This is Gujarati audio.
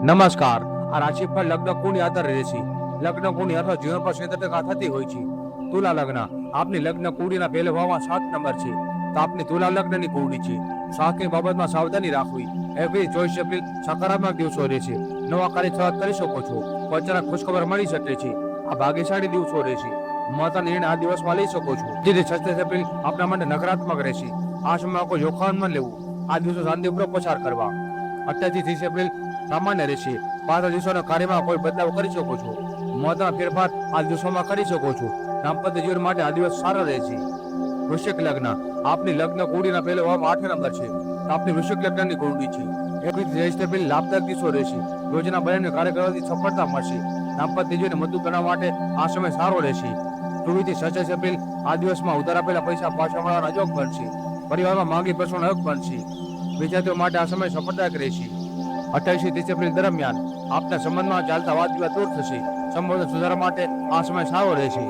નમસ્કાર. આ રાશિ પર લગ્ન કોની આધાર રહેશે? લગ્ન કોની અથવા જીવન પર 70% થતી હોય છે. તુલા લગ્ન આપની લગ્ન કુંડીના પહેલા ભાવમાં 7 નંબર છે, તો આપની તુલા લગ્નની કુંડી છે. સ્વાસ્થ્યની બાબતમાં સાવધાની રાખવી. 21 એપ્રિલ સકારાત્મક દિવસો રહેશે. નવા કાર્ય શરૂઆત કરી શકો છો. અચાનક ખુશખબર મળી શકે છે. આ ભાગ્યશાળી દિવસો રહેશે. મહત્વના નિર્ણય આ દિવસમાં લઈ શકો છો. જેથી 26 એપ્રિલ આપના માટે નકારાત્મક રહેશે. આ સમયમાં કોઈ જોખમ ન લેવું. આ દિવસો શાંતિપૂર્વક પસાર કરવા. 28 થી 30 એપ્રિલ સામાન્ય રહેશે. 5 દિવસોના કાર્યમાં કોઈ બદલાવ કરી શકો છો. મહત્વના ફેરફાર આ દિવસોમાં કરી શકો છો. દાંપત્ય જીવન માટે આ દિવસ સારો રહેશે. વૃશ્ચિક લગ્ન આપની લગ્ન કુંડીના પહેલા ભાવમાં 8 નંબર છે, તો આપની વૃશ્ચિક લગ્નની કુંડી છે. 21 થી 23 એપ્રિલ લાભદાયક દિવસો રહેશે. યોજના બનાવીને કાર્ય કરવાથી સફળતા મળશે. દાંપત્ય જીવનને મજબૂત બનાવવા માટે આ સમય સારો રહેશે. 24 થી 26 એપ્રિલ આ દિવસમાં ઉધાર આપેલા પૈસા પાછા મળવાના યોગ બનશે. પરિવારમાં માંગી પ્રશ્નોનો યોગ બનશે. વિદ્યાર્થીઓ માટે આ સમય સફળદાયક રહેશે. 28 થી 30 એપ્રિલ દરમિયાન આપના સંબંધમાં ચાલતા વાદ વિવાદ દૂર થશે. સંબંધો સુધારવા માટે આ સમય સારો રહેશે.